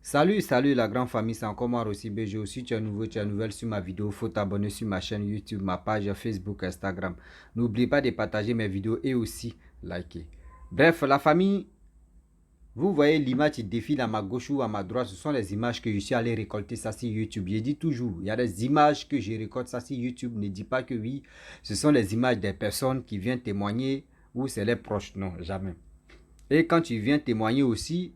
Salut la grande famille, c'est encore moi aussi BG. Aussi, tu es nouveau, tu es nouvelle sur ma vidéo, faut t'abonner sur ma chaîne YouTube, ma page Facebook, Instagram. N'oublie pas de partager mes vidéos et aussi liker. Bref, la famille, vous voyez l'image qui défile à ma gauche ou à ma droite, ce sont les images que je suis allé récolter ça sur YouTube. Je dis toujours, il y a des images que je récolte ça sur YouTube. Ne dis pas que oui, ce sont les images des personnes qui viennent témoigner ou c'est les proches. Non, jamais. Et quand tu viens témoigner aussi,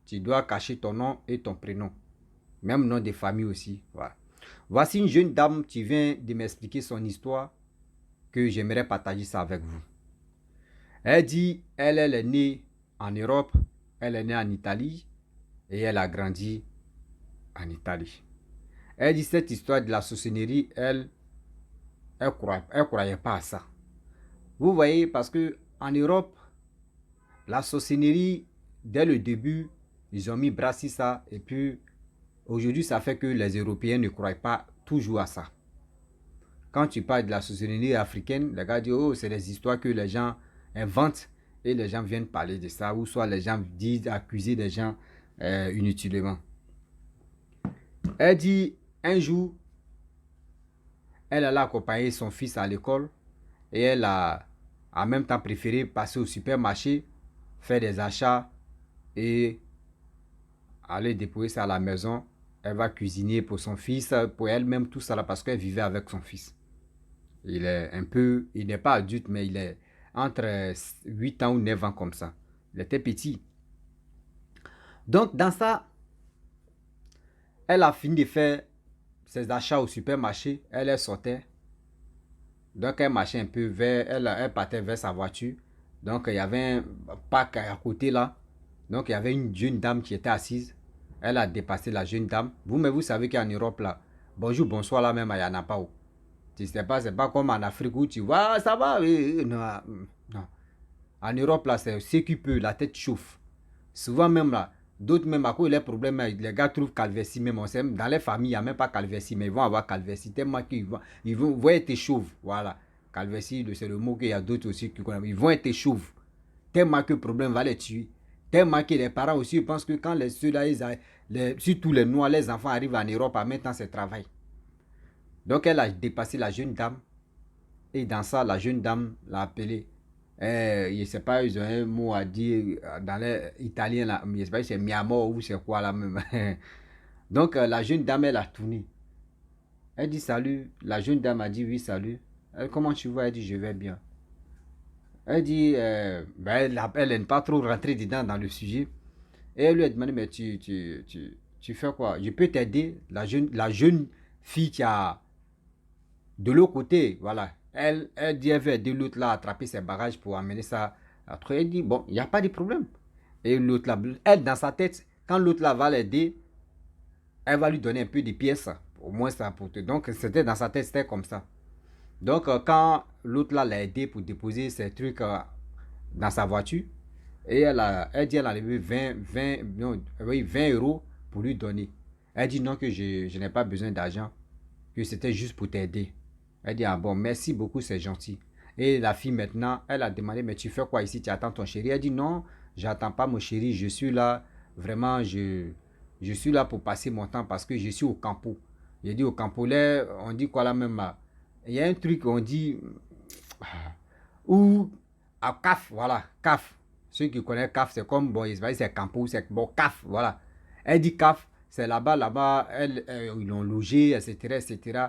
tu dois cacher ton nom et ton prénom. Même nom de famille aussi. Voilà. Voici une jeune dame qui vient de m'expliquer son histoire que j'aimerais partager ça avec vous. Elle dit, elle est née en Europe, elle est née en Italie et elle a grandi en Italie. Elle dit cette histoire de la sorcellerie, elle croyait pas à ça. Vous voyez, parce que en Europe, la sorcellerie, dès le début, ils ont mis bras sur ça et puis aujourd'hui, ça fait que les Européens ne croient pas toujours à ça. Quand tu parles de la sorcellerie africaine, les gars disent, oh, c'est des histoires que les gens inventent et les gens viennent parler de ça, ou soit les gens disent, accuser des gens inutilement. Elle dit, un jour, elle a accompagné son fils à l'école et elle a en même temps préféré passer au supermarché, faire des achats et aller déposer ça à la maison. Elle va cuisiner pour son fils, pour elle-même, tout ça là, parce qu'elle vivait avec son fils. Il est un peu, il n'est pas adulte, mais il est entre 8 ans ou 9 ans comme ça. Il était petit. Donc, dans ça, elle a fini de faire ses achats au supermarché. Elle sortait. Donc, elle marchait un peu vers, elle partait vers sa voiture. Donc, il y avait un parc à côté là. Donc, il y avait une jeune dame qui était assise. Elle a dépassé la jeune dame. Mais vous savez qu'en Europe là, bonjour, bonsoir là même, il n'y en a pas. Tu sais pas, c'est pas comme en Afrique où tu vois, ah, ça va. Non, non. En Europe, là, c'est ce qui peut, la tête chauffe. Souvent même là, d'autres même à cause des problèmes, les gars trouvent calvitie même. Dans les familles, il n'y a même pas calvitie, mais ils vont avoir calvitie tellement qu'ils vont être chauves. Voilà. Calvitie, c'est le mot qu'il y a d'autres aussi qui connaissent. Ils vont être chauves. Tellement que le problème va les tuer. Tellement que les parents aussi pensent que quand ceux-là, surtout les noirs, les enfants arrivent en Europe, en même temps, c'est travail. Donc elle a dépassé la jeune dame. Et dans ça, la jeune dame l'a appelé. Je ne sais pas, ils ont un mot à dire dans les italiens là. Je ne sais pas si c'est mi amor ou c'est quoi là même. Donc la jeune dame, elle a tourné. Elle dit salut. La jeune dame a dit oui, salut. Comment tu vas? Elle dit je vais bien. Elle dit, elle n'est pas trop rentrée dedans dans le sujet. Et elle lui a demandé, mais tu fais quoi? Je peux t'aider? La jeune fille qui a de l'autre côté, voilà. Elle dit, elle veut aider l'autre là à attraper ses bagages pour amener ça. Après, elle dit, bon, il n'y a pas de problème. Et l'autre là, elle, dans sa tête, quand l'autre là va l'aider, elle va lui donner un peu de pièces. Au moins, ça pour te. Donc, c'était dans sa tête, c'était comme ça. Donc, quand l'autre là l'a aidé pour déposer ses trucs dans sa voiture, et elle dit, elle a enlevé 20, non, oui, 20 euros pour lui donner. Elle dit non, que je n'ai pas besoin d'argent, que c'était juste pour t'aider. Elle dit, ah bon, merci beaucoup, c'est gentil. Et la fille maintenant, elle a demandé, mais tu fais quoi ici? Tu attends ton chéri? Elle dit, non, j'attends pas mon chéri, je suis là, vraiment, je suis là pour passer mon temps parce que je suis au campo. J'ai dit au campo, là, on dit quoi là même là? Il y a un truc, on dit, ou à CAF, voilà, CAF. Ceux qui connaissent CAF, c'est comme, bon, c'est campo, c'est bon, CAF, voilà. Elle dit CAF, c'est là-bas, ils l'ont logé, etc., etc.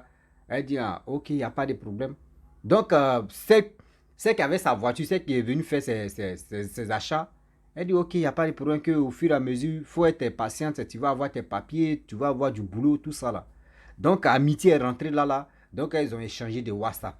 Elle dit, ah, ok, il n'y a pas de problème. Donc, c'est qui avait sa voiture, c'est qui est venu faire ses achats. Elle dit, ok, il n'y a pas de problème, qu'au fur et à mesure, il faut être patiente, tu vas avoir tes papiers, tu vas avoir du boulot, tout ça là. Donc, Amitié est rentrée là. Donc, ils ont échangé de WhatsApp,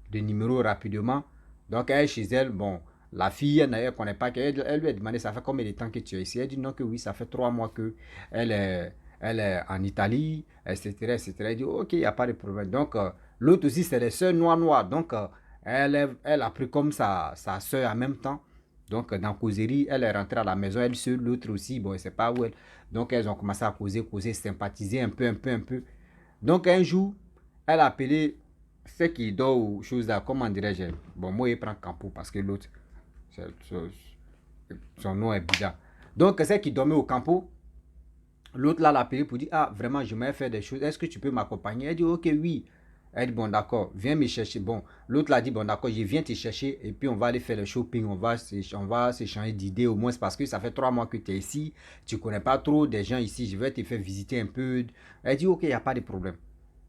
de numéros rapidement. Donc, elle, chez elle, bon, la fille, elle ne connaît pas, elle lui a demandé, ça fait combien de temps que tu es ici? Elle dit non, que oui, ça fait 3 mois que elle est en Italie, etc., etc. Elle dit, ok, il n'y a pas de problème. Donc, l'autre aussi, c'est les sœurs noires. Donc, elle a pris comme sa sœur en même temps. Donc, dans causerie, elle est rentrée à la maison, elle seule, l'autre aussi, bon, elle ne sait pas où elle. Donc, elles ont commencé à causer, sympathiser un peu. Donc, un jour, elle a appelé ce qui dort aux choses là, comment dirais-je? Bon, moi, il prend Campo parce que l'autre, son nom est bizarre. Donc, ce qui dormait au Campo, L'autre là l'a appelé pour dire, ah, vraiment, je m'ai fait des choses. Est-ce que tu peux m'accompagner? Elle dit, ok, oui. Elle dit, bon, d'accord, viens me chercher. Bon, l'autre l'a dit, bon, d'accord, je viens te chercher et puis on va aller faire le shopping. On va s'échanger d'idées au moins parce que ça fait 3 mois que tu es ici. Tu ne connais pas trop des gens ici. Je vais te faire visiter un peu. Elle dit, ok, il n'y a pas de problème.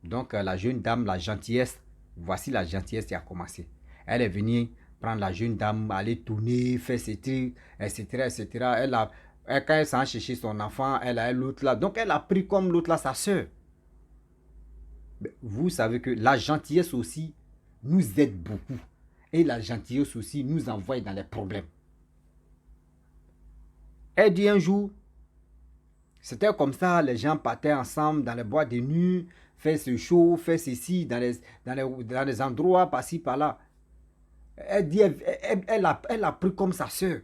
Donc, la jeune dame, la gentillesse, voici la gentillesse qui a commencé. Elle est venue prendre la jeune dame, aller tourner, faire ses trucs, etc., etc. Quand elle s'en chercher son enfant, elle a l'autre là. Donc, elle a pris comme l'autre là sa soeur. Vous savez que la gentillesse aussi nous aide beaucoup. Et la gentillesse aussi nous envoie dans les problèmes. Elle dit un jour, c'était comme ça, les gens partaient ensemble dans les bois de nuit, faire ce show, faire ceci, dans les endroits par-ci, par-là. Elle dit, elle a pris comme sa soeur.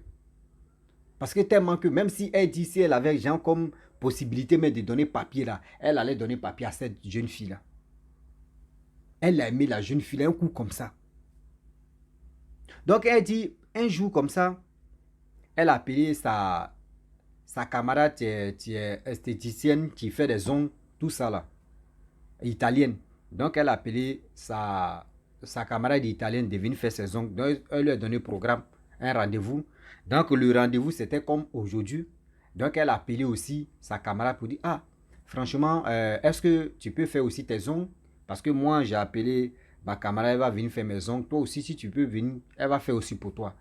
Parce que tellement que même si elle dit, si elle avait gens comme possibilité mais de donner papier là, elle allait donner papier à cette jeune fille là. Elle a aimé la jeune fille un coup comme ça. Donc elle dit, un jour comme ça, elle a appelé sa camarade qui est esthéticienne, qui fait des ongles, tout ça là, italienne. Donc elle a appelé sa camarade italienne de venir faire ses ongles. Donc elle lui a donné programme, un rendez-vous. Donc le rendez-vous c'était comme aujourd'hui. Donc elle a appelé aussi sa camarade pour dire, ah, franchement, est-ce que tu peux faire aussi tes ongles? Parce que moi j'ai appelé ma camarade, elle va venir faire mes ongles. Toi aussi si tu peux venir, elle va faire aussi pour toi.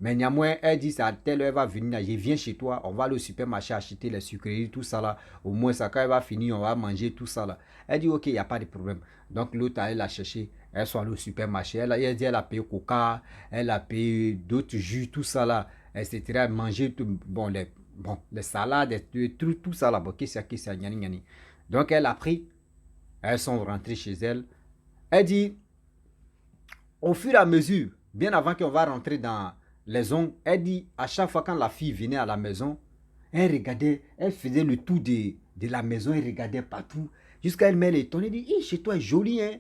Mais néanmoins, elle dit, ça à telle heure, elle va venir, je viens chez toi, on va aller au supermarché acheter les sucreries, tout ça là. Au moins, ça, quand elle va finir, on va manger tout ça là. Elle dit, ok, il n'y a pas de problème. Donc, l'autre, elle l'a cherché, elle soit allée au supermarché. Elle dit, elle a payé coca, elle a payé d'autres jus, tout ça là, etc. Manger, tout, bon, les salades, tout ça là. Bon, qu'est-ce que c'est, gnani, gnani. Donc, elle a pris, elles sont rentrées chez elle. Elle dit, au fur et à mesure, bien avant qu'on va rentrer dans les ongles, elle dit à chaque fois quand la fille venait à la maison, elle regardait, elle faisait le tour de la maison, elle regardait partout, jusqu'à elle met les tonnes, elle dit, chez toi, joli, hein?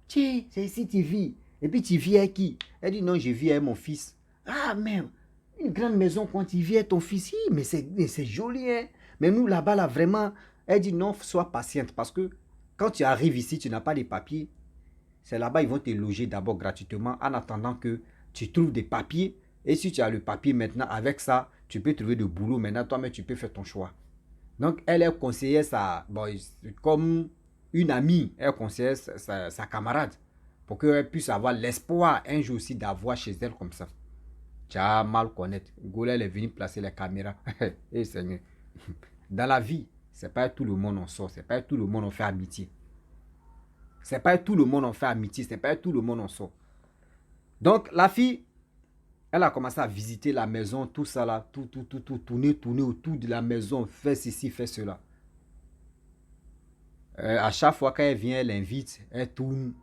Tiens, c'est ici tu vis. Et puis tu vis avec qui? Elle dit, non, je vis avec mon fils. Ah, mais une grande maison quand tu vis avec ton fils, mais c'est joli, hein? Mais nous, là-bas, là, vraiment, elle dit, non, sois patiente, parce que quand tu arrives ici, tu n'as pas les papiers. C'est là-bas, ils vont te loger d'abord gratuitement en attendant que tu trouves des papiers. Et si tu as le papier maintenant, avec ça, tu peux trouver de boulot. Maintenant, toi-même, tu peux faire ton choix. Donc, elle est conseillée ça, bon, comme une amie, elle conseillait sa camarade pour qu'elle puisse avoir l'espoir un jour aussi d'avoir chez elle comme ça. Tu as mal connaître. Gola, elle est venue placer les caméras. Et Seigneur, dans la vie, c'est pas tout le monde on sort, c'est pas tout le monde on fait amitié. C'est pas tout le monde on fait amitié, c'est pas tout le monde on sort. Donc, la fille, elle a commencé à visiter la maison, tout ça là, tout, tourner autour de la maison, faire ceci, faire cela. À chaque fois qu'elle vient, elle invite, elle tourne.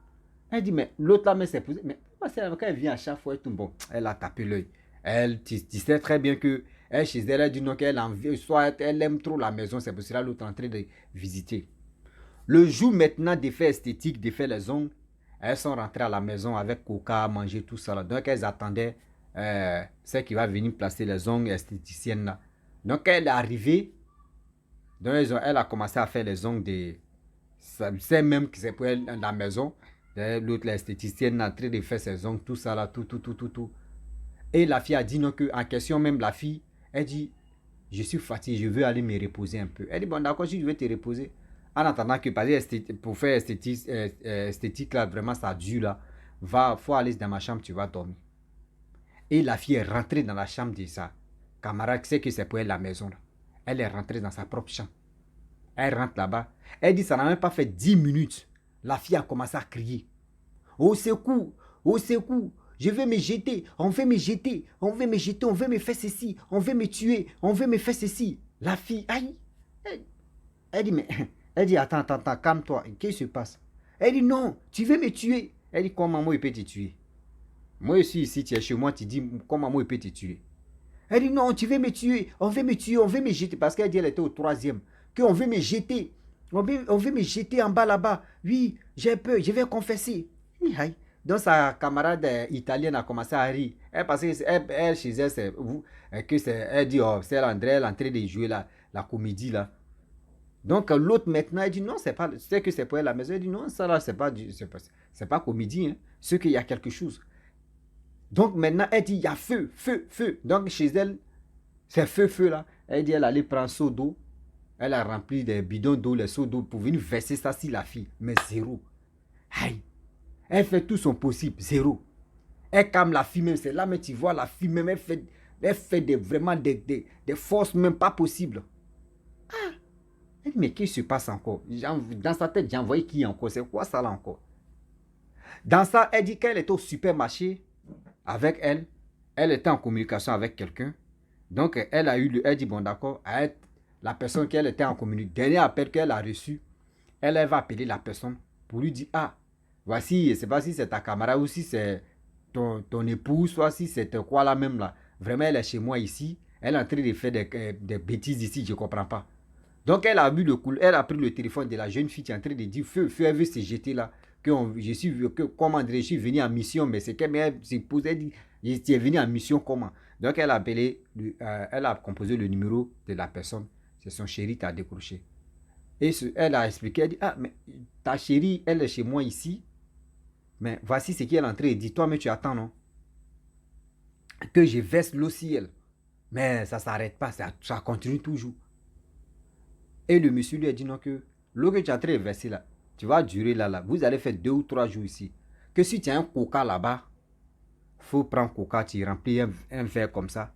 Elle dit, mais l'autre là, mais c'est posé. Mais quand elle vient à chaque fois, elle tourne. Bon, elle a tapé l'œil. Elle, tu sais très bien que elle, chez elle, elle dit non, qu'elle envie, soit elle aime trop la maison, c'est pour cela l'autre est en train de visiter. Le jour maintenant d'effets esthétiques, de faire les ongles, elles sont rentrées à la maison avec coca, manger tout ça. Là. Donc elles attendaient celle qui va venir placer les ongles esthéticiennes là. Donc elle est arrivée, donc elle a commencé à faire les ongles de... C'est même que c'est pour elle dans la maison. L'autre, l'esthéticienne, est en train de faire ses ongles, tout ça là, tout. Et la fille a dit non, que en question même, la fille, elle dit, je suis fatiguée, je veux aller me reposer un peu. Elle dit, bon d'accord, si je veux te reposer. En attendant que, parce que pour faire esthétique là, vraiment ça dure là, faut aller dans ma chambre, tu vas dormir. Et la fille est rentrée dans la chambre de sa camarade, qui sait que c'est pour elle la maison là. Elle est rentrée dans sa propre chambre. Elle rentre là-bas. Elle dit, ça n'a même pas fait 10 minutes. La fille a commencé à crier. Au secours, au secours, je vais me jeter, on veut me jeter, on veut me jeter, on veut me faire ceci, on veut me tuer, on veut me faire ceci. La fille, aïe, elle dit, mais, elle dit, attends, calme-toi, qu'est-ce qui se passe? Elle dit, non, tu veux me tuer. Elle dit, comment moi il peut te tuer? Moi aussi, ici, tu es chez moi, tu dis, comment moi il peut te tuer? Elle dit, non, tu veux me tuer, on veut me tuer, on veut me jeter, parce qu'elle dit, elle était au troisième, qu'on veut me jeter, on veut me jeter en bas là-bas. Oui, j'ai peur, je vais confesser. Donc sa camarade italienne a commencé à rire. Elle pensait que elle chez elle, elle dit, oh, c'est André, elle est en train de jouer la comédie là. Donc l'autre maintenant, il dit non, c'est que c'est pour elle la maison. Il dit non, ça là, c'est pas comédie, hein. C'est qu'il y a quelque chose. Donc maintenant, elle dit, il y a feu, feu, feu. Donc chez elle, c'est feu, feu là. Elle dit, elle allait prendre un seau d'eau. Elle a rempli des bidons d'eau, les seaux d'eau pour venir verser ça sur la fille. Mais zéro. Aïe. Elle fait tout son possible, zéro. Elle calme la fille même, c'est là, mais tu vois, la fille même, elle fait vraiment des forces même pas possibles. Ah. Elle dit, mais qu'est-ce qui se passe encore? Dans sa tête, j'ai envoyé qui encore? C'est quoi ça là encore? Dans ça, elle dit qu'elle était au supermarché avec elle. Elle était en communication avec quelqu'un. Donc, elle dit, bon d'accord, la personne qu'elle était en communication, dernier appel qu'elle a reçu, elle va appeler la personne pour lui dire, ah, voici, je ne sais pas si c'est ta camarade ou si c'est ton épouse, soit si c'est quoi là même là. Vraiment, elle est chez moi ici. Elle est en train de faire des bêtises ici, je ne comprends pas. Donc, elle a pris le téléphone de la jeune fille qui est en train de dire, feu, elle veut se jeter là. Comment dire, je suis venu en mission, mais c'est qu'elle s'est posée, elle dit, je suis venu en mission comment? Donc, elle a composé le numéro de la personne. C'est son chéri qui a décroché. Et elle a expliqué, elle dit, ah, mais ta chérie, elle est chez moi ici. Mais voici ce qu'elle est en train de dire. Toi, mais tu attends, non? Que je verse l'eau sur elle. Mais ça ne s'arrête pas, ça continue toujours. Et le monsieur lui a dit non, que l'eau que tu es en train de verser là, tu vas durer là. Vous allez faire 2 ou 3 jours ici. Que si tu as un coca là-bas, il faut prendre coca, tu remplis un verre comme ça.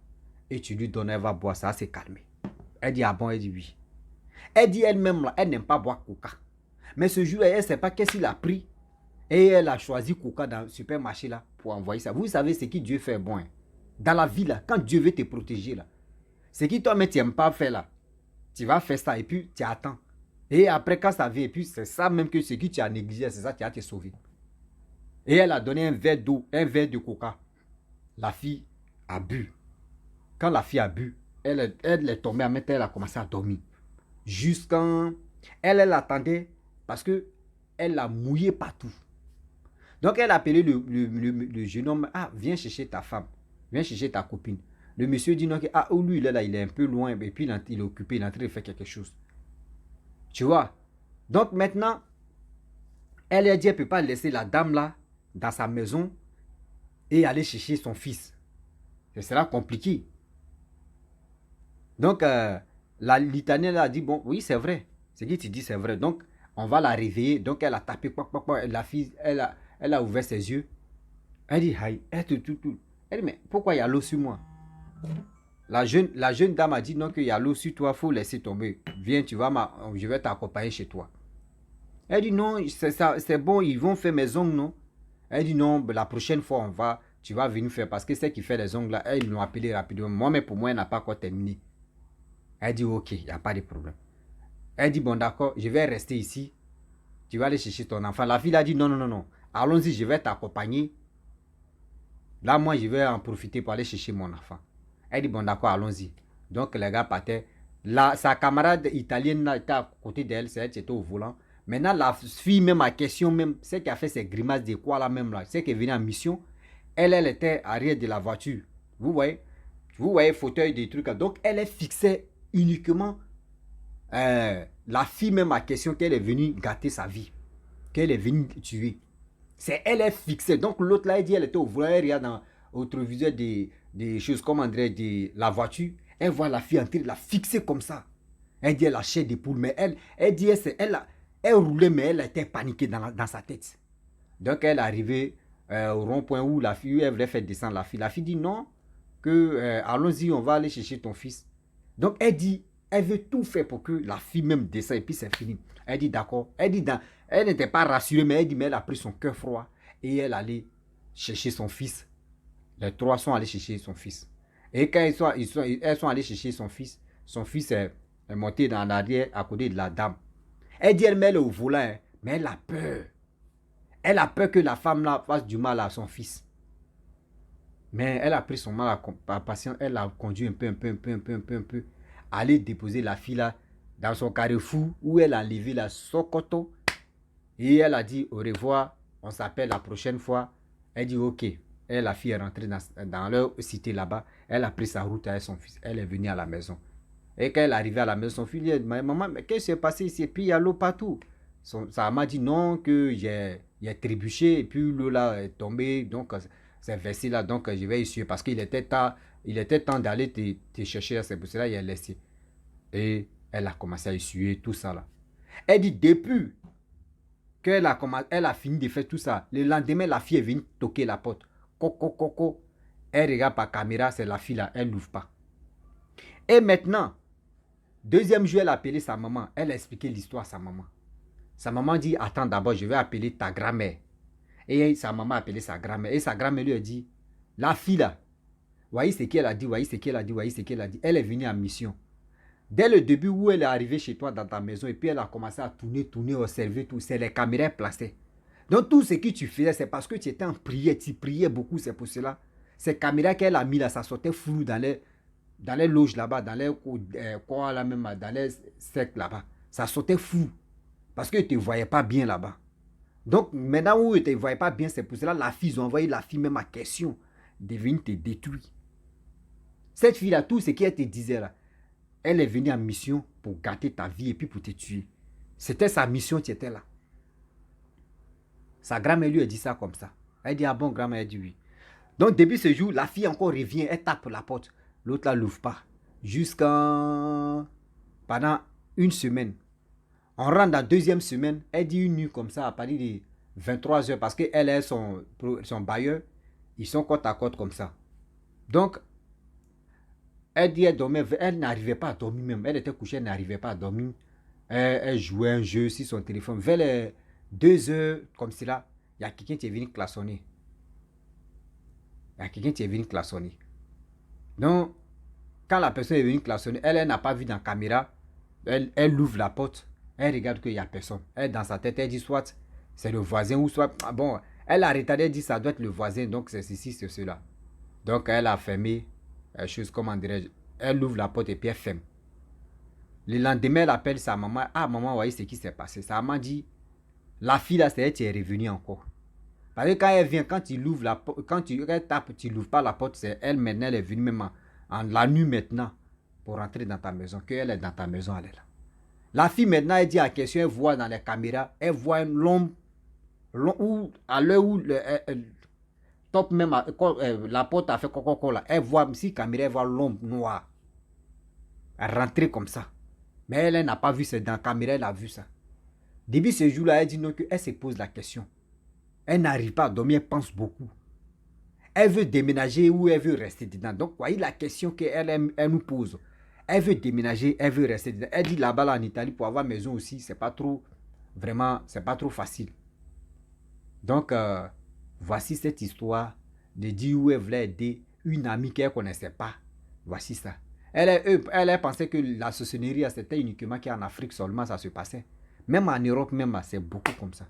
Et tu lui donnes, elle va boire, ça va se calmer. Elle dit ah bon, elle dit oui. Elle dit elle-même là, elle n'aime pas boire coca. Mais ce jour-là, elle ne sait pas qu'est-ce qu'il a pris. Et elle a choisi coca dans le supermarché là pour envoyer ça. Vous savez ce que Dieu fait bon. Hein? Dans la vie là, quand Dieu veut te protéger là, ce qui toi-même tu n'aimes pas faire là, tu vas faire ça et puis tu attends. Et après quand ça vient, et puis c'est ça même que ce que tu as négligé, c'est ça qui va te sauver. Et elle a donné un verre d'eau, un verre de coca. La fille a bu. Quand la fille a bu, elle est tombée à mettre, elle a commencé à dormir. Jusqu'en... Elle attendait parce que elle l'a mouillé partout. Donc elle a appelé le jeune homme. Ah, viens chercher ta femme. Viens chercher ta copine. Le monsieur dit non, que, ah, lui, il est là, il est un peu loin. Et puis il est occupé, il est en train de faire quelque chose. Tu vois? Donc maintenant, elle a dit, elle ne peut pas laisser la dame là, dans sa maison, et aller chercher son fils. Ce sera compliqué. Donc, l'Italienne a dit, bon, oui, c'est vrai. Ce que tu dis, c'est vrai. Donc, on va la réveiller. Donc, elle a tapé, la fille, elle a ouvert ses yeux. Elle dit, aïe, elle dit, mais pourquoi il y a l'eau sur moi? La jeune dame a dit, non, qu'il y a l'eau sur toi, il faut laisser tomber. Viens, je vais t'accompagner chez toi. Elle dit, non, c'est bon, ils vont faire mes ongles, non? Elle dit, non, la prochaine fois, tu vas venir faire, parce que celle qui fait les ongles là, ils l'ont appelé rapidement. Moi, mais pour moi, elle n'a pas encore terminé. Elle dit, ok, il n'y a pas de problème. Elle dit, bon, d'accord, je vais rester ici. Tu vas aller chercher ton enfant. La fille a dit, non, non, non, non. Allons-y, je vais t'accompagner. Là, moi, je vais en profiter pour aller chercher mon enfant. Elle dit, bon, d'accord, allons-y. Donc, les gars partaient. Là, sa camarade italienne là, était à côté d'elle, c'est elle qui était au volant. Maintenant, la fille, même à question, même, celle qui a fait ses grimaces de quoi là, même là, celle qui est venue en mission, elle était arrière de la voiture. Vous voyez, fauteuil, des trucs. Donc, elle est fixée uniquement la fille même à question qu'elle est venue gâter sa vie, qu'elle est venue tuer. Elle est fixée. Donc l'autre là, elle dit, elle était au volant, elle regarde dans au rétroviseur des choses, comme André dit, la voiture. Elle voit la fille en train de la fixer comme ça. Elle dit, elle a chair de poule, mais elle dit, elle roulait, mais elle était paniquée dans sa tête. Donc elle est arrivée au rond-point où la fille, elle voulait faire descendre la fille. La fille dit non, allons-y, on va aller chercher ton fils. Donc elle dit, elle veut tout faire pour que la fille même descende et puis c'est fini. Elle dit d'accord. Elle n'était pas rassurée, mais elle a pris son cœur froid et elle allait chercher son fils. Les trois sont allés chercher son fils. Et quand elles sont allées chercher son fils est monté dans l'arrière à côté de la dame. Elle dit elle est au volant, hein, mais elle a peur. Elle a peur que la femme là fasse du mal à son fils. Mais elle a pris son mal à patience, elle a conduit un peu. Aller déposer la fille là dans son carrefour où elle a levé la Sokoto. Et elle a dit au revoir, on s'appelle la prochaine fois. Elle dit ok. Et la fille est rentrée dans leur cité là-bas. Elle a pris sa route avec son fils. Elle est venue à la maison. Et quand elle arrivait à la maison, son fils lui a dit, maman, mais qu'est-ce qui s'est passé ici? Et puis il y a l'eau partout. Sa maman dit non, que j'ai trébuché et puis l'eau là est tombée. Donc c'est versé là, donc je vais essuyer parce qu'il était temps d'aller te chercher. C'est pour cela qu'il a laissé. Et elle a commencé à essuyer tout ça là. Elle dit depuis elle a fini de faire tout ça, le lendemain, la fille est venue toquer la porte. Coco, coco. Elle regarde par caméra, c'est la fille là, elle n'ouvre pas. Et maintenant, deuxième jour, elle a appelé sa maman. Elle a expliqué l'histoire à sa maman. Sa maman dit, attends d'abord, je vais appeler ta grand-mère. Et sa maman a appelé sa grand-mère. Et sa grand-mère lui a dit, la fille là, voyez ce qu'elle a dit, voyez ce qu'elle a dit, voyez ce qu'elle a dit. Elle est venue en mission. Dès le début où elle est arrivée chez toi dans ta maison et puis elle a commencé à tourner, observer tout, c'est les caméras placées. Donc tout ce que tu faisais, c'est parce que tu étais en prière, tu priais beaucoup, c'est pour cela. Ces caméras qu'elle a mis là, ça sortait flou dans les loges là-bas, dans les quoi là même, dans les cercles là-bas. Ça sortait flou parce qu'ils ne te voyaient pas bien là-bas. Donc maintenant où ils ne te voyaient pas bien, c'est pour cela la fille, ils ont envoyé la fille même à question de venir te détruire. Cette fille-là, tout ce qu'elle te disait là, elle est venue en mission pour gâter ta vie et puis pour te tuer. C'était sa mission, tu étais là. Sa grand-mère lui a dit ça comme ça. Elle dit, ah bon, grand-mère, elle dit oui. Donc, depuis ce jour, la fille encore revient, elle tape la porte. L'autre là l'ouvre pas. Jusqu'à pendant une semaine. On rentre dans la deuxième semaine, elle dit une nuit comme ça, à partir de 23 heures, parce qu'elle est son bailleur, ils sont côte à côte comme ça. Donc, elle dit, elle n'arrivait pas à dormir même. Elle était couchée, elle n'arrivait pas à dormir. Elle jouait un jeu sur son téléphone. Vers les 2 heures, comme cela, il y a quelqu'un qui est venu klaxonner. Donc, quand la personne est venue klaxonner, elle n'a pas vu dans la caméra. Elle ouvre la porte. Elle regarde qu'il n'y a personne. Elle, dans sa tête, elle dit soit c'est le voisin ou soit... Bon, elle a retardé, elle dit ça doit être le voisin. Donc, c'est ceci, c'est cela. Donc, elle a fermé, comment dirais-je, elle ouvre la porte et puis elle ferme. Le lendemain, elle appelle sa maman. Ah, maman, voyez ce qui s'est passé. Sa maman dit, la fille là, c'est elle qui est revenue encore. Parce que quand elle vient, quand tu l'ouvres la porte, quand elle tape, tu n'ouvres pas la porte, c'est elle maintenant, elle est venue même en la nuit maintenant pour rentrer dans ta maison. Qu'elle est dans ta maison, elle est là. La fille maintenant, elle dit à question, elle voit dans les caméras, elle voit l'ombre, à l'heure où top même, la porte a fait coca-cola, elle voit, si caméra, elle voit l'ombre noire. Elle rentrer comme ça. Mais elle n'a pas vu ça dans la caméra, elle a vu ça. Depuis ce jour-là, elle dit non, qu'elle se pose la question. Elle n'arrive pas à dormir, elle pense beaucoup. Elle veut déménager ou elle veut rester dedans. Donc, voyez la question qu'elle nous pose. Elle veut déménager, elle veut rester dedans. Elle dit là-bas là, en Italie, pour avoir maison aussi, c'est pas trop, vraiment, c'est pas trop facile. Donc, voici cette histoire de dire où elle voulait aider une amie qu'elle ne connaissait pas. Voici ça. Elle pensait que la sorcellerie, c'était uniquement qu'en Afrique seulement ça se passait. Même en Europe, même, c'est beaucoup comme ça.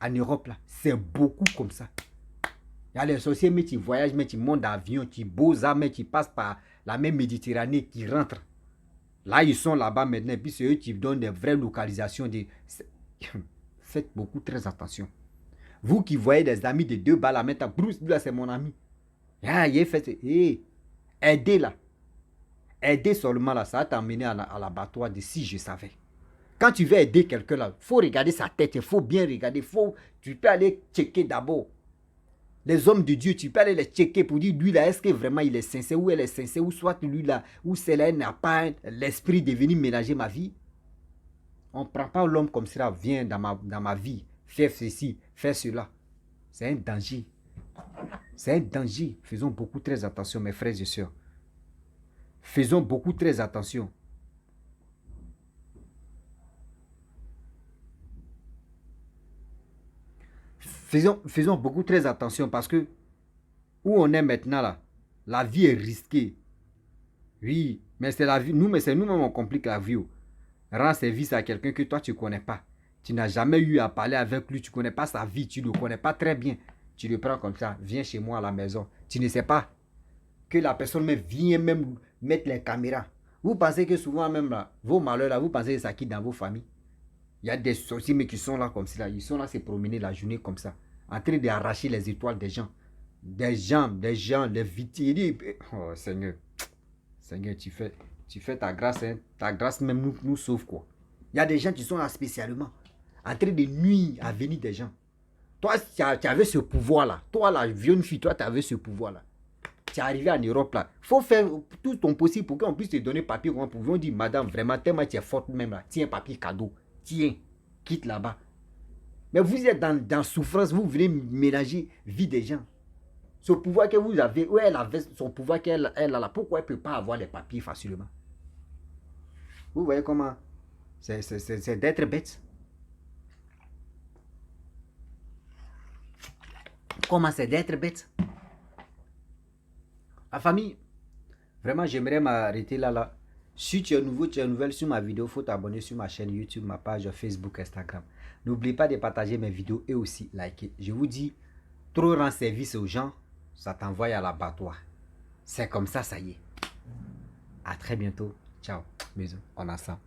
En Europe, là, c'est beaucoup comme ça. Il y a les sorciers, mais tu voyages, mais tu montes d'avion, tu beaux mais tu passes par la mer Méditerranée, qui rentrent. Là, ils sont là-bas maintenant, et puis c'est eux qui donnent des vraies localisations. Faites beaucoup très attention. Vous qui voyez des amis de 2 balles à mettre, Bruce, là, c'est mon ami. Ah, il fait, aidez là. Aider seulement là, ça va t'emmener à l'abattoir de si je savais. Quand tu veux aider quelqu'un là, il faut regarder sa tête, il faut bien regarder. Tu peux aller checker d'abord. Les hommes de Dieu, tu peux aller les checker pour dire lui là, est-ce que vraiment il est sincère ou elle est sincère, ou soit lui là, ou celle-là n'a pas l'esprit de venir ménager ma vie. On ne prend pas l'homme comme cela, viens dans ma vie, fais ceci, fais cela. C'est un danger. C'est un danger. Faisons beaucoup très attention, mes frères et sœurs. Faisons beaucoup très attention. Faisons beaucoup très attention parce que où on est maintenant là, la vie est risquée. Oui, mais c'est la vie. Mais c'est nous-mêmes on complique la vie. Rends service à quelqu'un que toi tu ne connais pas. Tu n'as jamais eu à parler avec lui, tu ne connais pas sa vie, tu ne le connais pas très bien. Tu le prends comme ça, viens chez moi à la maison. Tu ne sais pas que la personne vient même mettre les caméras. Vous pensez que souvent même là, vos malheurs là, vous pensez que ça quitte dans vos familles. Il y a des sorciers mais qui sont là comme ça. Ils sont là se promener la journée comme ça. En train d'arracher les étoiles des gens. Des gens, les victimes. Oh Seigneur, Seigneur, tu fais. Tu fais ta grâce, hein. Ta grâce même nous sauve quoi. Il y a des gens qui sont là spécialement en train de nuire à venir des gens. Toi, tu avais ce pouvoir-là. Toi, la jeune fille, toi, tu avais ce pouvoir-là. Tu es arrivé en Europe là. Il faut faire tout ton possible pour qu'on puisse te donner papier. Pour qu'on dise, madame, vraiment, tellement tu es forte même là. Tiens, papier cadeau. Tiens, quitte là-bas. Mais vous êtes dans souffrance, vous venez mélanger vie des gens. Ce pouvoir que vous avez, où elle avait son pouvoir qu'elle a là, pourquoi elle ne peut pas avoir les papiers facilement? Vous voyez comment c'est d'être bête. Comment c'est d'être bête? La famille, vraiment, j'aimerais m'arrêter là. Si tu es nouveau, tu es nouvelle sur ma vidéo, il faut t'abonner sur ma chaîne YouTube, ma page Facebook, Instagram. N'oublie pas de partager mes vidéos et aussi liker. Je vous dis, trop rendre service aux gens, ça t'envoie à l'abattoir. C'est comme ça, ça y est. À très bientôt. Ciao. Bisous. On a ça.